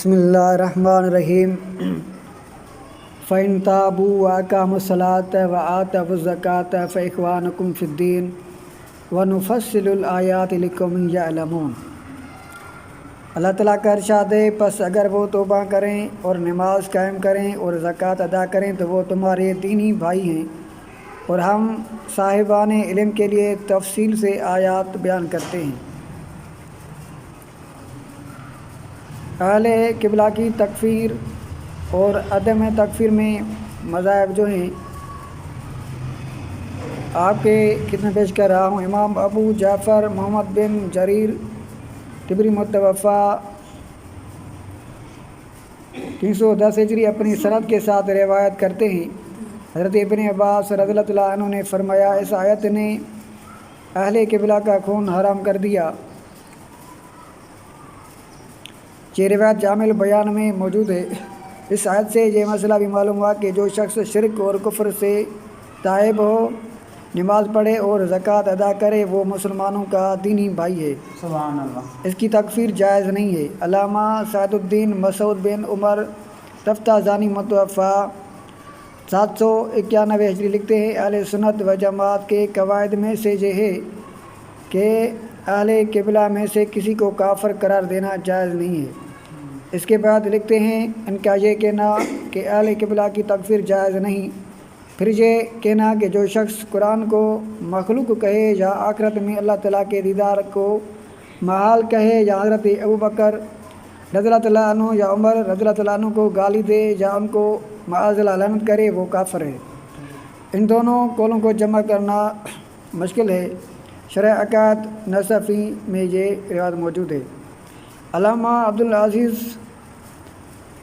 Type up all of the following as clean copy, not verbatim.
بسم اللہ الرحمن الرحیم فَإِن تَابُوا وَأَقَامُوا الصَّلَاةَ وَآتَوُا الزَّكَاةَ فَإِخْوَانُكُمْ فِي الدِّينِ وَنُفَصِّلُ الْآيَاتِ لِقَوْمٍ يَعْلَمُونَ۔ اللہ تعالیٰ کا ارشاد ہے، پس اگر وہ توبہ کریں اور نماز قائم کریں اور زکوٰۃ ادا کریں تو وہ تمہارے دینی بھائی ہیں، اور ہم صاحبان علم کے لیے تفصیل سے آیات بیان کرتے ہیں۔ اہل قبلہ کی تکفیر اور عدم تکفیر میں مذاہب جو ہیں آپ کے خدمت پیش کر رہا ہوں۔ امام ابو جعفر محمد بن جریر طبری متوفہ 310 ہجری اپنی سند کے ساتھ روایت کرتے ہیں، حضرت ابن عباس رضی اللہ تعالیٰ عنہ نے فرمایا، اس آیت نے اہل قبلہ کا خون حرام کر دیا۔ یہ روایت جامع البیان میں موجود ہے۔ اس آیت سے یہ مسئلہ بھی معلوم ہوا کہ جو شخص شرک اور کفر سے تائب ہو، نماز پڑھے اور زکوٰۃ ادا کرے، وہ مسلمانوں کا دینی بھائی ہے۔ سبحان اللہ۔ اس کی تکفیر جائز نہیں ہے۔ علامہ سعد الدین مسعود بن عمر تفتازانی متوفہ 791 ہجری لکھتے ہیں، اہل سنت و جماعت کے قواعد میں سے یہ ہے کہ اہل قبلہ میں سے کسی کو کافر قرار دینا جائز نہیں ہے۔ اس کے بعد لکھتے ہیں، ان کا یہ کہنا کہ اہل قبلہ کی تکفیر جائز نہیں، پھر یہ کہنا کہ جو شخص قرآن کو مخلوق کہے یا آخرت میں اللہ تعالیٰ کے دیدار کو محال کہے یا حضرت ابوبکر رضی اللہ تعالیٰ عنہ یا عمر رضی اللہ تعالیٰ عنہ کو گالی دے یا ان کو معاذ اللہ لعنت کرے، وہ کافر ہے۔ ان دونوں قولوں کو جمع کرنا مشکل ہے۔ شرح عقائد نصفی میں یہ روایت موجود ہے۔ علامہ عبدالعزیز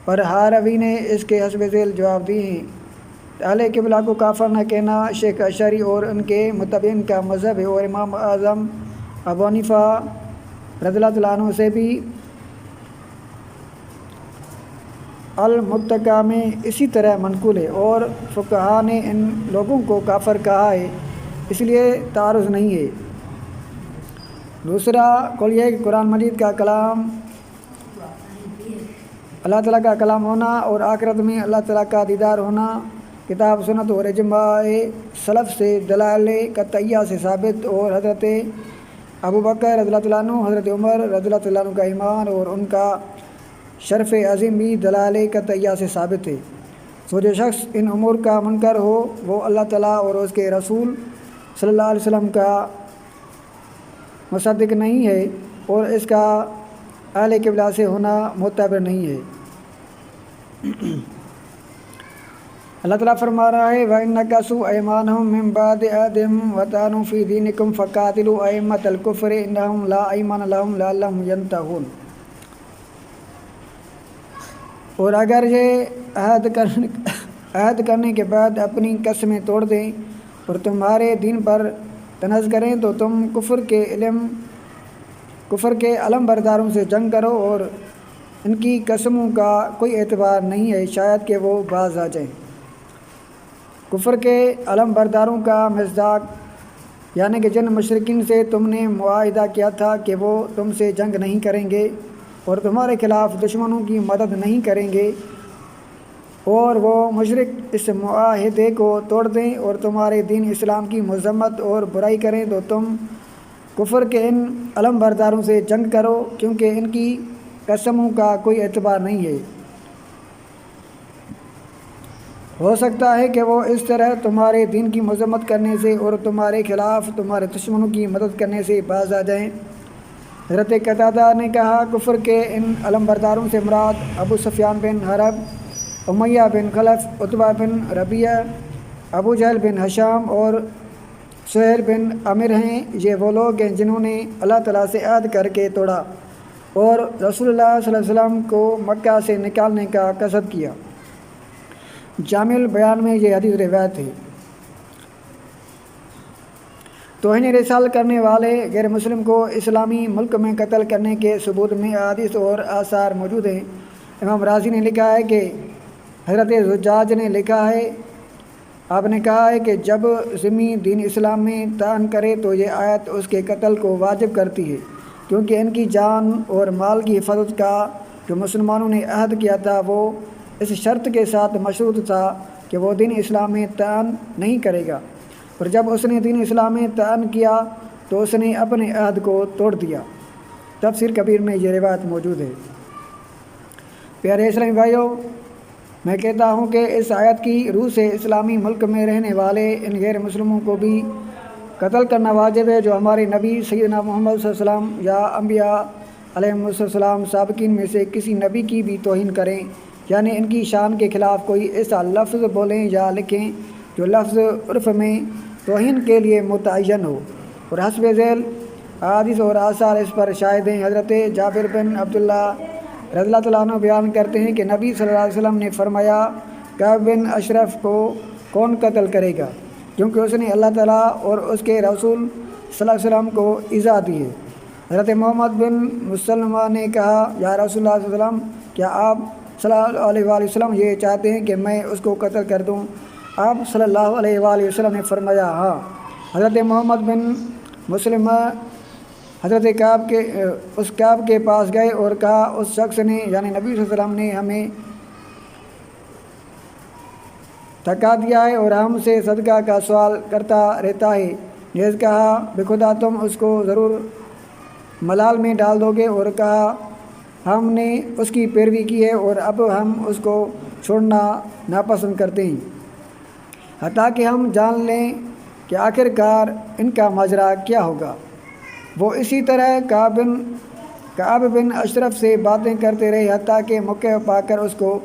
برہاروی نے اس کے حسب ذیل جواب دیے ہیں۔ اہل قبلہ کو کافر نہ کہنا شیخ اشعری اور ان کے متبعین کا مذہب ہے، اور امام اعظم ابو حنیفہ رضی اللہ تعالیٰ عنہ سے بھی المتقی میں اسی طرح منقول ہے، اور فقہا نے ان لوگوں کو کافر کہا ہے، اس لیے تعارض نہیں ہے۔ دوسرا قول یہ ہے کہ قرآن مجید کا کلام اللہ تعالیٰ کا کلام ہونا اور آخرت میں اللہ تعالیٰ کا دیدار ہونا کتاب سنت اور اجماع سلف سے دلائل قطعیہ سے ثابت، اور حضرت ابوبکر رضی اللہ تعالیٰ عنہ، حضرت عمر رضی اللہ تعالیٰ عنہ کا ایمان اور ان کا شرف عظیم بھی دلائل قطعیہ سے ثابت ہے۔ سو جو شخص ان امور کا منکر ہو، وہ اللہ تعالیٰ اور اس کے رسول صلی اللہ علیہ وسلم کا مصدق نہیں ہے، اور اس کا اہل قبلہ سے ہونا معتبر نہیں ہے۔ اللہ تعالیٰ فرما رہا ہے، وَإِن نَكَثُوا أَيْمَانَهُم مِّن بَعْدِ عَهْدِهِمْ وَطَعَنُوا فِي دِينِكُمْ فَقَاتِلُوا أَئِمَّةَ الْكُفْرِ إِنَّهُمْ لَا أَيْمَانَ لَهُمْ لَعَلَّهُمْ يَنتَهُونَ۔ اور اگر یہ عہد کرنے کے بعد اپنی قسمیں توڑ دیں اور تمہارے دین پر تنازع کریں تو تم کفر کے علم برداروں سے جنگ کرو، اور ان کی قسموں کا کوئی اعتبار نہیں ہے، شاید کہ وہ باز آ جائیں۔ کفر کے علم برداروں کا مصداق یعنی کہ جن مشرکین سے تم نے معاہدہ کیا تھا کہ وہ تم سے جنگ نہیں کریں گے اور تمہارے خلاف دشمنوں کی مدد نہیں کریں گے، اور وہ مشرک اس معاہدے کو توڑ دیں اور تمہارے دین اسلام کی مذمت اور برائی کریں، تو تم کفر کے ان علم برداروں سے جنگ کرو، کیونکہ ان کی قسموں کا کوئی اعتبار نہیں ہے۔ ہو سکتا ہے کہ وہ اس طرح تمہارے دین کی مذمت کرنے سے اور تمہارے خلاف تمہارے دشمنوں کی مدد کرنے سے باز آ جائیں۔ حضرت قتادہ نے کہا، کفر کے ان علم برداروں سے مراد ابو سفیان بن حرب، امیہ بن خلف، عتبہ بن ربیعہ، ابو جہل بن ہشام اور سہیل بن عامر ہیں۔ یہ وہ لوگ ہیں جنہوں نے اللہ تعالیٰ سے عہد کر کے توڑا اور رسول اللہ صلی اللہ علیہ وسلم کو مکہ سے نکالنے کا قصد کیا۔ جامع البیان میں یہ حدیث روایت ہے۔ توہین رسال کرنے والے غیر مسلم کو اسلامی ملک میں قتل کرنے کے ثبوت میں احادیث اور آثار موجود ہیں۔ امام رازی نے لکھا ہے کہ حضرت زجاج نے لکھا ہے، آپ نے کہا ہے کہ جب ذمی دین اسلام میں طعن کرے تو یہ آیت اس کے قتل کو واجب کرتی ہے، کیونکہ ان کی جان اور مال کی حفاظت کا جو مسلمانوں نے عہد کیا تھا وہ اس شرط کے ساتھ مشروط تھا کہ وہ دین اسلام میں طعن نہیں کرے گا، اور جب اس نے دین اسلام میں طعن کیا تو اس نے اپنے عہد کو توڑ دیا۔ تفسیر کبیر میں یہ روایت موجود ہے۔ پیارے اسلامی بھائیوں، میں کہتا ہوں کہ اس آیت کی روح سے اسلامی ملک میں رہنے والے ان غیر مسلموں کو بھی قتل کرنا واجب ہے جو ہمارے نبی سیدنا محمد صلی اللہ علیہ وسلم یا انبیاء علیہم السلام سابقین میں سے کسی نبی کی بھی توہین کریں، یعنی ان کی شان کے خلاف کوئی ایسا لفظ بولیں یا لکھیں جو لفظ عرف میں توہین کے لیے متعین ہو، اور حسب ذیل حدیث اور آثار اس پر شاہد ہیں۔ حضرت جابر بن عبداللہ رضی اللہ تعالیٰ عنہ بیان کرتے ہیں کہ نبی صلی اللہ علیہ وسلم نے فرمایا، کعب بن اشرف کو کون قتل کرے گا، کیونکہ اس نے اللہ تعالیٰ اور اس کے رسول صلی اللہ علیہ وسلم کو ایذا دی ہے۔ حضرت محمد بن مسلمہ نے کہا، یا رسول اللہ صلی اللہ علیہ وسلم، کیا آپ صلی اللہ علیہ وآلہ وسلم یہ چاہتے ہیں کہ میں اس کو قتل کر دوں؟ آپ صلی اللہ علیہ وآلہ وسلم نے فرمایا ہاں۔ حضرت محمد بن مسلمہ حضرت کعب کے پاس گئے اور کہا، اس شخص نے یعنی نبی صلی اللہ علیہ وسلم نے ہمیں تھکا دیا ہے اور ہم سے صدقہ کا سوال کرتا رہتا ہے، نیز کہا بخدا تم اس کو ضرور ملال میں ڈال دو گے، اور کہا ہم نے اس کی پیروی کی ہے اور اب ہم اس کو چھوڑنا ناپسند کرتے ہیں، حتیٰ کہ ہم جان لیں کہ آخر کار ان کا ماجرا کیا ہوگا۔ وہ اسی طرح کعب بن اشرف سے باتیں کرتے رہے حتیٰ کہ موقع پا کر اس کو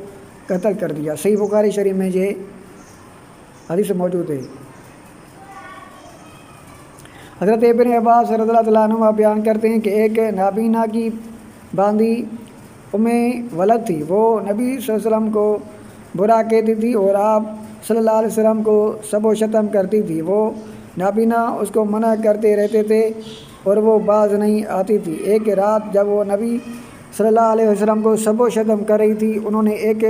قتل کر دیا۔ صحیح بخاری شریف میں یہ حدیث موجود ہے۔ حضرت ابن عباس رضی اللہ تعالیٰ عنہ بیان کرتے ہیں کہ ایک نابینا کی باندھی ولد تھی، وہ نبی صلی اللہ علیہ وسلم کو برا کہتی تھی اور آپ صلی اللہ علیہ وسلم کو سب و شتم کرتی تھی۔ وہ نابینا اس کو منع کرتے رہتے تھے اور وہ باز نہیں آتی تھی۔ ایک رات جب وہ نبی صلی اللہ علیہ وسلم کو سب و شتم کر رہی تھی، انہوں نے ایک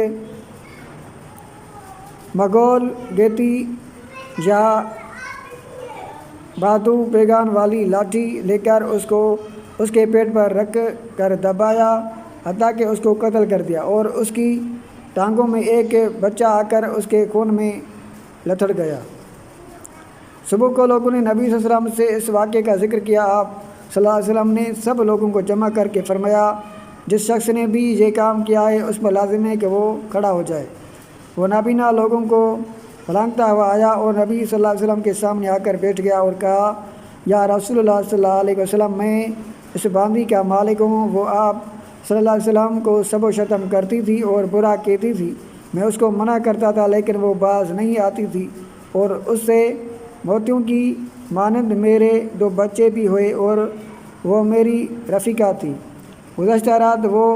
مغول گیتی یا باتو پیگان والی لاٹھی لے کر اس کو اس کے پیٹ پر رکھ کر دبایا حتیٰ کہ اس کو قتل کر دیا، اور اس کی ٹانگوں میں ایک بچہ آ کر اس کے خون میں لتھڑ گیا۔ صبح کو لوگوں نے نبی صلی اللہ علیہ وسلم سے اس واقعے کا ذکر کیا۔ آپ صلی اللہ علیہ وسلم نے سب لوگوں کو جمع کر کے فرمایا، جس شخص نے بھی یہ کام کیا ہے اس پر لازم ہے کہ وہ کھڑا ہو جائے۔ وہ نابینا لوگوں کو پھلانگتا ہوا آیا اور نبی صلی اللہ علیہ وسلم کے سامنے آ کر بیٹھ گیا اور کہا، یا رسول اللہ صلی اللہ علیہ وسلم، میں اس باندھی کا مالک ہوں۔ وہ آپ صلی اللہ علیہ وسلم کو سب و شتم کرتی تھی اور برا کہتی تھی، میں اس کو منع کرتا تھا لیکن وہ باز نہیں آتی تھی، اور اس سے موتیوں کی مانند میرے 2 بچے بھی ہوئے اور وہ میری رفیقہ تھی۔ گزشتہ رات وہ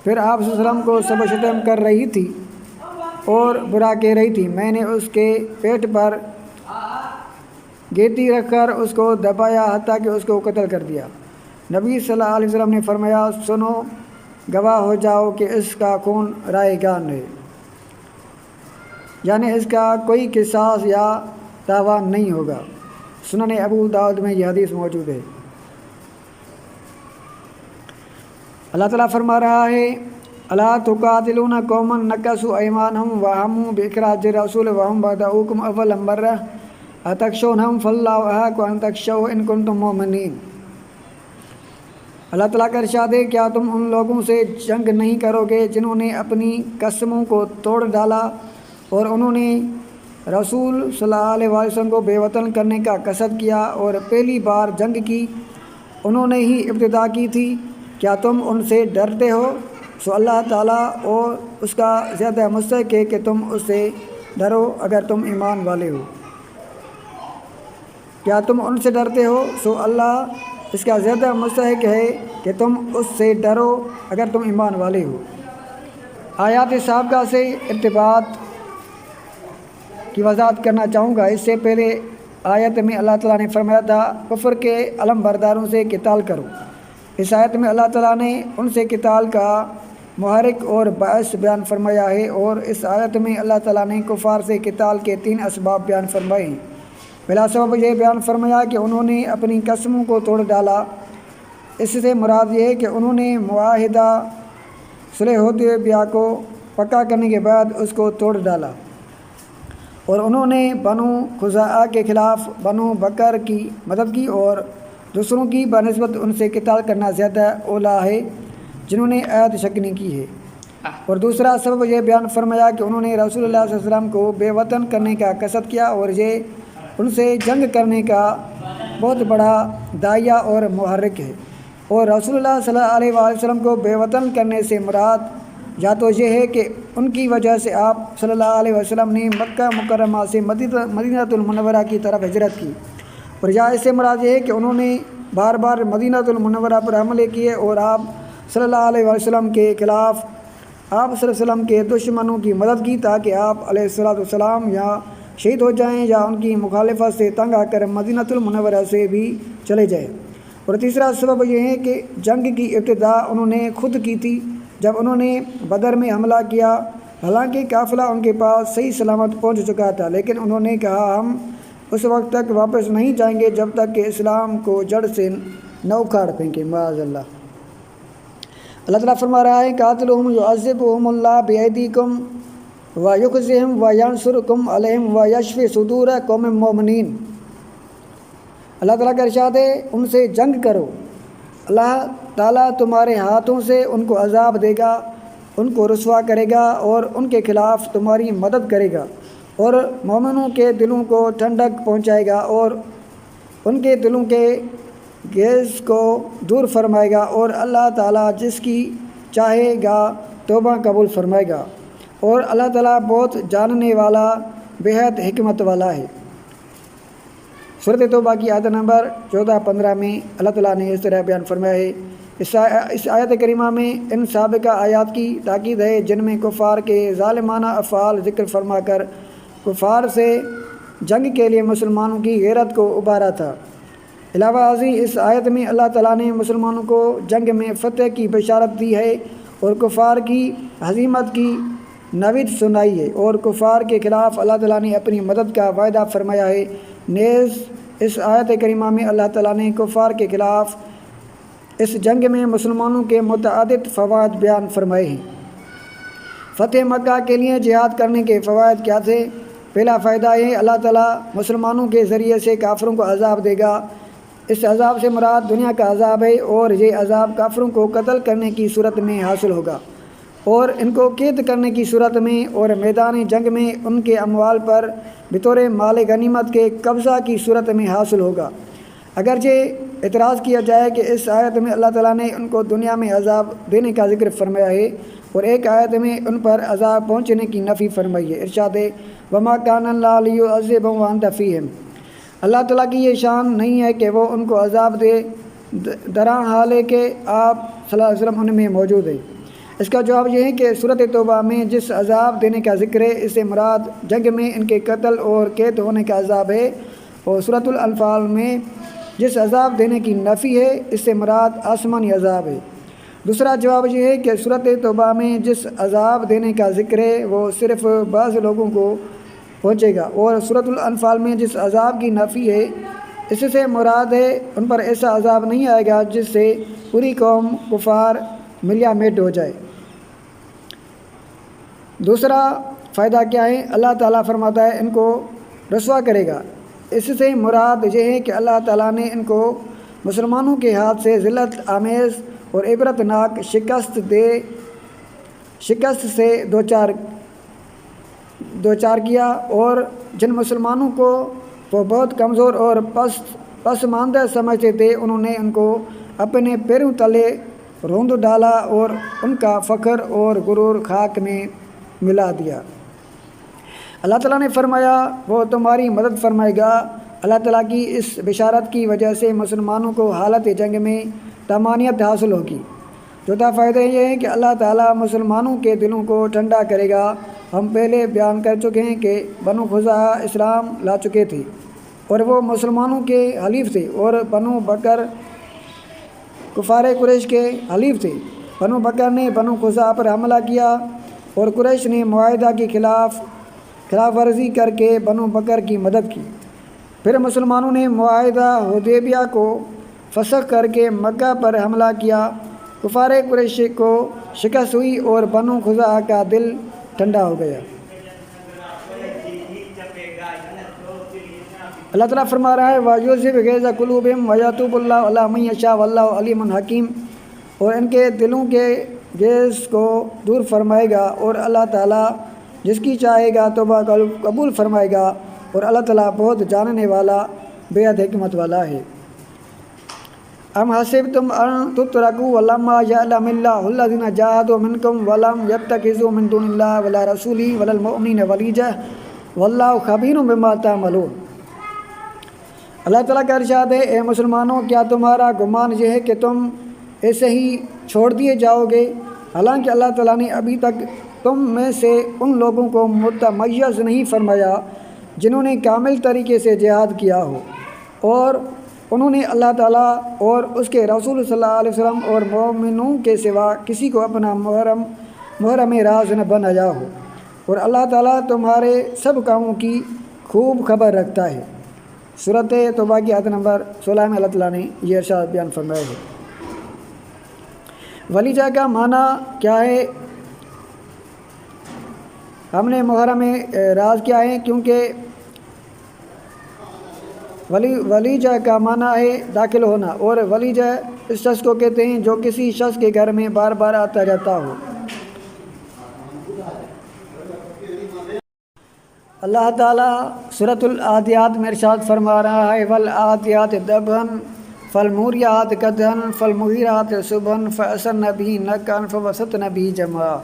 پھر آپ صلی اللہ علیہ وسلم کو سب و شتم کر رہی تھی اور برا کہہ رہی تھی، میں نے اس کے پیٹ پر گیتی رکھ کر اس کو دبایا حتیٰ کہ اس کو قتل کر دیا۔ نبی صلی اللہ علیہ وسلم نے فرمایا، سنو، گواہ ہو جاؤ کہ اس کا خون رائے گان ہے، یعنی اس کا کوئی قصاص یا تاوان نہیں ہوگا۔ سنن ابو داؤد میں یہ حدیث موجود ہے۔ اللہ تعالیٰ فرما رہا ہے، الا تقاتلون قوما نکثوا ایمانهم وهموا باخراج الرسول وهم بدؤوكم اول مرة اتخشونهم فالله احق ان تخشوه ان كنتم مؤمنين۔ اللہ تعالیٰ کا ارشاد ہے، کیا تم ان لوگوں سے جنگ نہیں کرو گے جنہوں نے اپنی قسموں کو توڑ ڈالا اور انہوں نے رسول صلی اللہ علیہ وسلم کو بے وطن کرنے کا قصد کیا اور پہلی بار جنگ کی انہوں نے ہی ابتدا کی تھی؟ کیا تم ان سے ڈرتے ہو؟ سو اللہ تعالیٰ اور اس کا زیادہ مستحق ہے کہ تم اس سے ڈرو اگر تم ایمان والے ہو۔ کیا تم ان سے ڈرتے ہو؟ سو اللہ اس کا زیادہ مستحق ہے کہ تم اس سے ڈرو اگر تم ایمان والے ہو۔ آیات سابقہ سے ارتباط کی وضاحت کرنا چاہوں گا۔ اس سے پہلے آیت میں اللہ تعالیٰ نے فرمایا تھا کفر کے علم برداروں سے قتال کرو۔ اس آیت میں اللہ تعالیٰ نے ان سے قتال کا محرک اور باعث بیان فرمایا ہے، اور اس آیت میں اللہ تعالیٰ نے کفار سے قتال کے 3 اسباب بیان فرمائے ہیں۔ پہلا سبب یہ بیان فرمایا کہ انہوں نے اپنی قسموں کو توڑ ڈالا، اس سے مراد یہ ہے کہ انہوں نے معاہدہ صلح حدیبیہ کو پکا کرنے کے بعد اس کو توڑ ڈالا، اور انہوں نے بنو خزاعہ کے خلاف بنو بکر کی مدد کی، اور دوسروں کی بنسبت ان سے قتال کرنا زیادہ اولیٰ ہے جنہوں نے عہد شکنی کی ہے۔ اور دوسرا سبب یہ بیان فرمایا کہ انہوں نے رسول اللہ صلی اللہ علیہ وسلم کو بے وطن کرنے کا قصد کیا، اور یہ ان سے جنگ کرنے کا بہت بڑا داعیہ اور محرک ہے۔ اور رسول اللہ صلی اللہ علیہ وآلہ وسلم کو بے وطن کرنے سے مراد یا تو یہ ہے کہ ان کی وجہ سے آپ صلی اللہ علیہ وسلم نے مکہ مکرمہ سے مدینہ المنورہ کی طرف ہجرت کی، اور یا اس سے مراد یہ ہے کہ انہوں نے بار بار مدینہ المنورہ پر حملے کیے اور آپ صلی اللہ علیہ وسلم کے خلاف آپ صلی اللہ علیہ وسلم کے دشمنوں کی مدد کی تاکہ آپ علیہ السلام یا شہید ہو جائیں یا ان کی مخالفت سے تنگ آ کر مدینہ المنورہ سے بھی چلے جائیں۔ اور تیسرا سبب یہ ہے کہ جنگ کی ابتدا انہوں نے خود کی تھی جب انہوں نے بدر میں حملہ کیا، حالانکہ قافلہ ان کے پاس صحیح سلامت پہنچ چکا تھا، لیکن انہوں نے کہا ہم اس وقت تک واپس نہیں جائیں گے جب تک کہ اسلام کو جڑ سے نہ اکھاڑ پھینکیں۔ معاذ اللہ۔ اللہ تعالیٰ فرما رہا ہے قاتلہم یعذبہم اللہ بایدیکم ویخزہم وینصرکم علیہم ویشفی صدور قوم مومنین۔ اللہ تعالیٰ کا ارشاد ہے ان سے جنگ کرو، اللہ تعالیٰ تمہارے ہاتھوں سے ان کو عذاب دے گا، ان کو رسوا کرے گا اور ان کے خلاف تمہاری مدد کرے گا، اور مومنوں کے دلوں کو ٹھنڈک پہنچائے گا اور ان کے دلوں کے گیز کو دور فرمائے گا، اور اللہ تعالیٰ جس کی چاہے گا توبہ قبول فرمائے گا، اور اللہ تعالیٰ بہت جاننے والا بہت حکمت والا ہے۔ سورۃ توبہ کی آیت نمبر 14-15 میں اللہ تعالیٰ نے اس طرح بیان فرمایا ہے۔ اس آیت کریمہ میں ان سابقہ آیات کی تاکید ہے جن میں کفار کے ظالمانہ افعال ذکر فرما کر کفار سے جنگ کے لیے مسلمانوں کی غیرت کو ابھارا تھا۔ علاوہ ازیں اس آیت میں اللہ تعالیٰ نے مسلمانوں کو جنگ میں فتح کی بشارت دی ہے اور کفار کی ہزیمت کی نوید سنائی ہے، اور کفار کے خلاف اللہ تعالیٰ نے اپنی مدد کا وعدہ فرمایا ہے۔ نیز اس آیت کریمہ میں اللہ تعالیٰ نے کفار کے خلاف اس جنگ میں مسلمانوں کے متعدد فوائد بیان فرمائے ہیں۔ فتح مکہ کے لیے جہاد کرنے کے فوائد کیا تھے؟ پہلا فائدہ یہ اللہ تعالیٰ مسلمانوں کے ذریعے سے کافروں کو عذاب دے گا۔ اس عذاب سے مراد دنیا کا عذاب ہے، اور یہ عذاب کافروں کو قتل کرنے کی صورت میں حاصل ہوگا، اور ان کو قید کرنے کی صورت میں اور میدان جنگ میں ان کے اموال پر بطور مال غنیمت کے قبضہ کی صورت میں حاصل ہوگا۔ اگرچہ اعتراض کیا جائے کہ اس آیت میں اللہ تعالیٰ نے ان کو دنیا میں عذاب دینے کا ذکر فرمایا ہے اور ایک آیت میں ان پر عذاب پہنچنے کی نفی فرمائی ہے۔ ارشاد ہے وما کان اللہ لیعذبہم وانت فیہم۔ اللہ تعالیٰ کی یہ شان نہیں ہے کہ وہ ان کو عذاب دے درا حال ہے کہ آپ صلی اللہ علیہ وسلم ان میں موجود ہیں۔ اس کا جواب یہ ہے کہ سورۃ توبہ میں جس عذاب دینے کا ذکر ہے اس سے مراد جنگ میں ان کے قتل اور قید ہونے کا عذاب ہے، اور سورۃ الانفال میں جس عذاب دینے کی نفی ہے اس سے مراد آسمانی عذاب ہے۔ دوسرا جواب یہ ہے کہ سورۃ توبہ میں جس عذاب دینے کا ذکر ہے وہ صرف بعض لوگوں کو پہنچے گا، اور سورۃ الانفال میں جس عذاب کی نفی ہے اس سے مراد ہے ان پر ایسا عذاب نہیں آئے گا جس سے پوری قوم کفار ملیا میٹ ہو جائے۔ دوسرا فائدہ کیا ہے؟ اللہ تعالیٰ فرماتا ہے ان کو رسوا کرے گا۔ اس سے مراد یہ ہے کہ اللہ تعالیٰ نے ان کو مسلمانوں کے ہاتھ سے ذلت آمیز اور عبرت ناک شکست سے دوچار کیا، اور جن مسلمانوں کو وہ بہت کمزور اور پسماندہ سمجھتے تھے انہوں نے ان کو اپنے پیروں تلے روند ڈالا اور ان کا فخر اور غرور خاک میں ملا دیا۔ اللہ تعالیٰ نے فرمایا وہ تمہاری مدد فرمائے گا۔ اللہ تعالیٰ کی اس بشارت کی وجہ سے مسلمانوں کو حالت جنگ میں طمانینت حاصل ہوگی۔ چوتھا فائدہ یہ ہے کہ اللہ تعالیٰ مسلمانوں کے دلوں کو ٹھنڈا کرے گا۔ ہم پہلے بیان کر چکے ہیں کہ بنو خزاعہ اسلام لا چکے تھے اور وہ مسلمانوں کے حلیف تھے، اور بنو بکر کفار قریش کے حلیف تھے۔ بنو بکر نے بنو خزاعہ پر حملہ کیا اور قریش نے معاہدہ کی خلاف ورزی کر کے بنو بکر کی مدد کی۔ پھر مسلمانوں نے معاہدہ حدیبیہ کو فسخ کر کے مکہ پر حملہ کیا، کفار قریش کو شکست ہوئی اور بنو خزاعہ کا دل ٹھنڈا ہو گیا۔ اللہ تعالیٰ فرما رہا ہے وَيُذْهِبْ غَيْظَ قُلُوبِهِمْ وَيَتُوبُ اللَّهُ عَلَىٰ مَن يَشَاءُ وَاللَّهُ عَلِيمٌ حَكِيمٌ، اور ان کے دلوں کے غیظ کو دور فرمائے گا، اور اللہ تعالیٰ جس کی چاہے گا توبہ قبول فرمائے گا، اور اللہ تعالیٰ بہت جاننے والا بے حد حکمت والا ہے۔ ام حسبتم ان تتركوا ولما يعلم الله الذين جاهدوا منكم ولم يتخذوا من دون الله ولا رسوله ولا المؤمنين وليجا والله خبير بما تعملون۔ اللہ تعالیٰ کا ارشاد ہے اے مسلمانوں، کیا تمہارا گمان یہ ہے کہ تم ایسے ہی چھوڑ دیے جاؤ گے، حالانکہ اللہ تعالیٰ نے ابھی تک تم میں سے ان لوگوں کو متمیز نہیں فرمایا جنہوں نے کامل طریقے سے جہاد کیا ہو، اور انہوں نے اللہ تعالیٰ اور اس کے رسول صلی اللہ علیہ وسلم اور مومنوں کے سوا کسی کو اپنا محرم راز نہ بنایا ہو، اور اللہ تعالیٰ تمہارے سب کاموں کی خوب خبر رکھتا ہے۔ سورۃ توبہ کی آیت نمبر 16 میں اللہ تعالیٰ نے یہ ارشاد بیان فرمایا ہے۔ ولیجہ کا معنی کیا ہے؟ ہم نے محرم راز کیا ہے کیونکہ ولیجہ کا معنی ہے داخل ہونا، اور ولیجہ اس شخص کو کہتے ہیں جو کسی شخص کے گھر میں بار بار آتا جاتا ہو۔ اللہ تعالیٰ سورۃ العادیات میں ارشاد فرما رہا ہے والعادیات ضبحا فالموریات قدحا فالمغیرات صبحا فأثرن به نقعا فوسطن به جمعا۔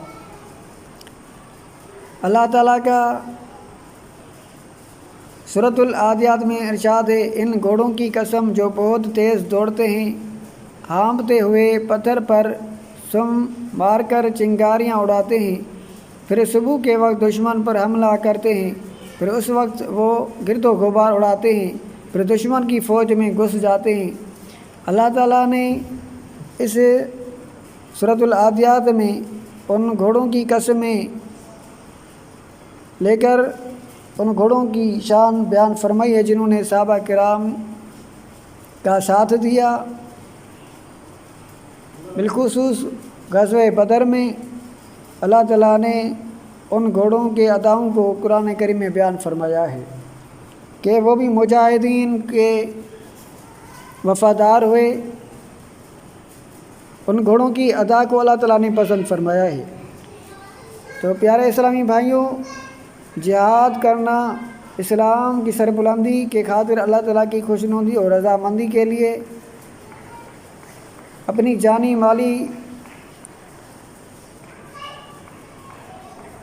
اللہ تعالیٰ کا سورۃ العادیات میں ارشاد ہے ان گھوڑوں کی قسم جو بہت تیز دوڑتے ہیں، ہانپتے ہوئے پتھر پر سم مار کر چنگاریاں اڑاتے ہیں، پھر صبح کے وقت دشمن پر حملہ کرتے ہیں، پھر اس وقت وہ گرد و غبار اڑاتے ہیں، پھر دشمن کی فوج میں گھس جاتے ہیں۔ اللہ تعالیٰ نے اس سورۃ العادیات میں ان گھوڑوں کی قسمیں لے کر ان گھوڑوں کی شان بیان فرمائی ہے جنہوں نے صحابہ کرام کا ساتھ دیا، بالخصوص غزوہ بدر میں اللہ تعالیٰ نے ان گھوڑوں کے اداؤں کو قرآن کریم میں بیان فرمایا ہے کہ وہ بھی مجاہدین کے وفادار ہوئے۔ ان گھوڑوں کی ادا کو اللہ تعالیٰ نے پسند فرمایا ہے۔ تو پیارے اسلامی بھائیوں، جہاد کرنا اسلام کی سربلندی کے خاطر اللہ تعالیٰ کی خوشنودی اور رضامندی کے لیے اپنی جانی مالی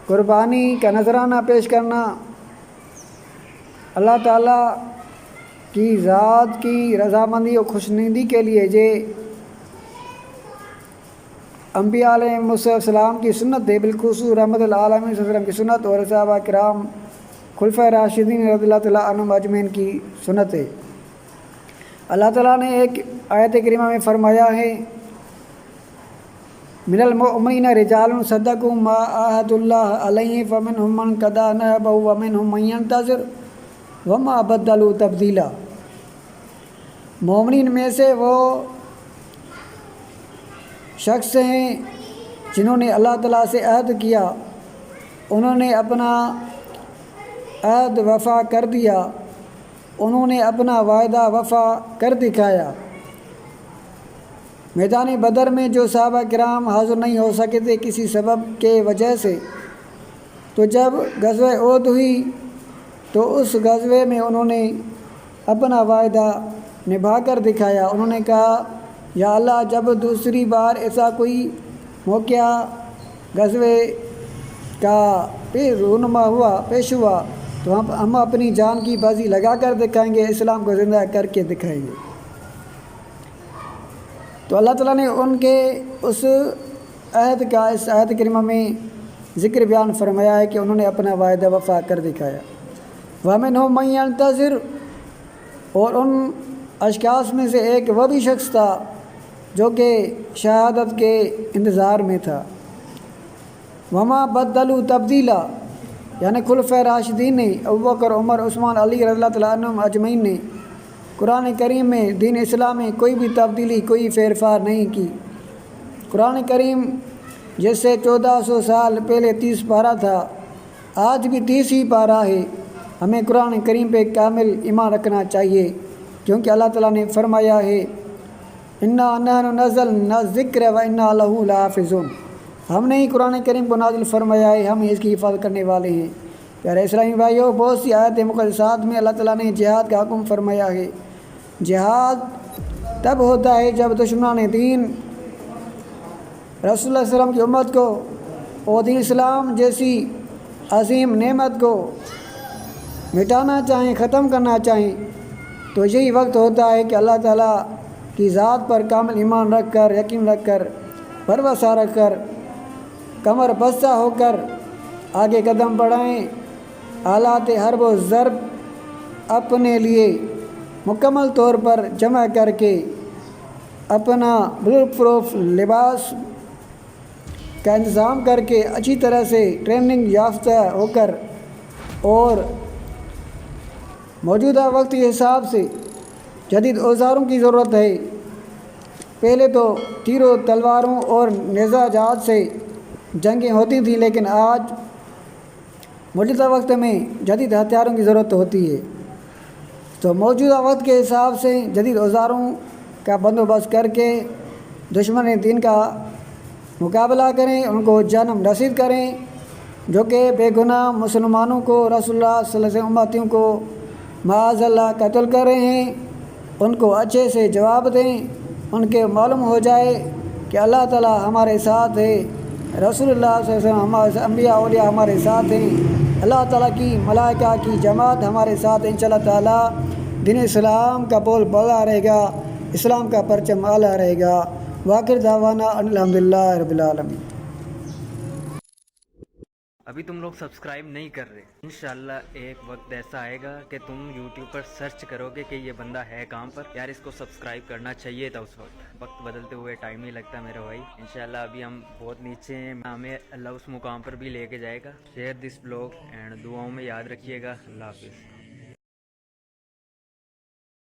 قربانی کا نذرانہ پیش کرنا، اللہ تعالیٰ کی ذات کی رضامندی اور خوشنودی کے لیے یہ انبیاء علیہ السلام کی سنت ہے، بالخصوص رحمت العالمین صلی اللہ علیہ وسلم کی سنت اور صحابہ کرام خلفائے راشدین رضی اللہ تعالیٰ عنہم اجمعین کی سنت ہے۔ اللہ تعالیٰ نے ایک آیت کریمہ میں فرمایا ہے من المؤمنین رجال صدقوا ما عاهدوا اللہ علیہ فمنہم من قضى نحبہ ومنہم من ينتظر وما بدلوا تبدیلا۔ مومنین میں سے وہ شخص ہیں جنہوں نے اللہ تعالیٰ سے عہد کیا، انہوں نے اپنا عہد وفا کر دیا، انہوں نے اپنا وعدہ وفا کر دکھایا۔ میدان بدر میں جو صحابہ کرام حاضر نہیں ہو سکے تھے کسی سبب کے وجہ سے، تو جب غزوہ احد ہوئی تو اس غزوے میں انہوں نے اپنا وعدہ نبھا کر دکھایا۔ انہوں نے کہا یا اللہ، جب دوسری بار ایسا کوئی موقع غزوے کا پیش ہوا تو ہم اپنی جان کی بازی لگا کر دکھائیں گے، اسلام کو زندہ کر کے دکھائیں گے۔ تو اللہ تعالیٰ نے ان کے اس عہد کا اس آیت کریمہ میں ذکر بیان فرمایا ہے کہ انہوں نے اپنا وعدہ وفا کر دکھایا۔ وَمِنْهُم مَّن يَنتَظِرُ، اور ان اشخاص میں سے ایک وہ بھی شخص تھا جو کہ شہادت کے انتظار میں تھا۔ وما بدلوا تبدیلا، یعنی خلفائے راشدین نے، ابوبکر، عمر، عثمان، علی رضی اللہ تعالیٰ عنہم اجمعین نے قرآن کریم میں دین اسلام میں کوئی بھی تبدیلی کوئی پھیر پھار نہیں کی۔ قرآن کریم جس سے 1400 سال پہلے 30 پارہ تھا، آج بھی 30 ہی پارہ ہے۔ ہمیں قرآن کریم پہ کامل ایمان رکھنا چاہیے، کیونکہ اللہ تعالیٰ نے فرمایا ہے اِنَّا نَحْنُ نَزَّلْنَا الذِّكْرَ وَإِنَّا لَهُ لَحَافِظُونَ۔ ہم نے ہی قرآن کریم کو نازل فرمایا ہے، ہم اس کی حفاظت کرنے والے ہیں۔ پیارے اسلامی بھائیوں، بہت سی آیات مقدسات میں اللہ تعالیٰ نے جہاد کا حکم فرمایا ہے۔ جہاد تب ہوتا ہے جب دشمنان دین رسول اللہ صلی اللہ علیہ وسلم کی امت کو اور دین اسلام جیسی عظیم نعمت کو مٹانا چاہیں، ختم کرنا چاہیں، تو یہی وقت ہوتا ہے کہ اللہ تعالیٰ کی ذات پر کامل ایمان رکھ کر، یقین رکھ کر، بھروسہ رکھ کر، کمر بستہ ہو کر آگے قدم بڑھائیں، آلات حرب و ضرب اپنے لیے مکمل طور پر جمع کر کے اپنا بلٹ پروف لباس کا انتظام کر کے اچھی طرح سے ٹریننگ یافتہ ہو کر اور موجودہ وقت کے حساب سے جدید اوزاروں کی ضرورت ہے۔ پہلے تو تیروں تلواروں اور نیزہ جات سے جنگیں ہوتی تھیں، لیکن آج موجودہ وقت میں جدید ہتھیاروں کی ضرورت ہوتی ہے۔ تو موجودہ وقت کے حساب سے جدید اوزاروں کا بندوبست کر کے دشمن دین کا مقابلہ کریں، ان کو جانم رسید کریں، جو کہ بے گناہ مسلمانوں کو، رسول اللہ صلی اللہ علیہ وسلم امتیوں کو معاذ اللہ قتل کر رہے ہیں، ان کو اچھے سے جواب دیں، ان کے معلوم ہو جائے کہ اللہ تعالیٰ ہمارے ساتھ ہے، رسول اللہ صلی اللہ علیہ وسلم ہمارے انبیاء اولیاء ہمارے ساتھ ہیں، اللہ تعالیٰ کی ملائکہ کی جماعت ہمارے ساتھ ہے۔ انشاءاللہ تعالیٰ دین اسلام کا بول بڑا رہے گا، اسلام کا پرچم اعلیٰ رہے گا۔ وآخر دعوانا الحمدللہ رب العالمین۔ ابھی تم لوگ سبسکرائب نہیں کر رہے، انشاءاللہ ایک وقت ایسا آئے گا کہ تم یوٹیوب پر سرچ کرو گے کہ یہ بندہ ہے کہاں پر، یار اس کو سبسکرائب کرنا چاہیے تھا۔ اس وقت بدلتے ہوئے ٹائم نہیں لگتا میرے بھائی۔ انشاءاللہ ابھی ہم بہت نیچے ہیں، ہمیں اللہ اس مقام پر بھی لے کے جائے گا۔ شیئر دس بلاگ اینڈ دعاؤں میں یاد رکھیے گا۔ اللہ حافظ۔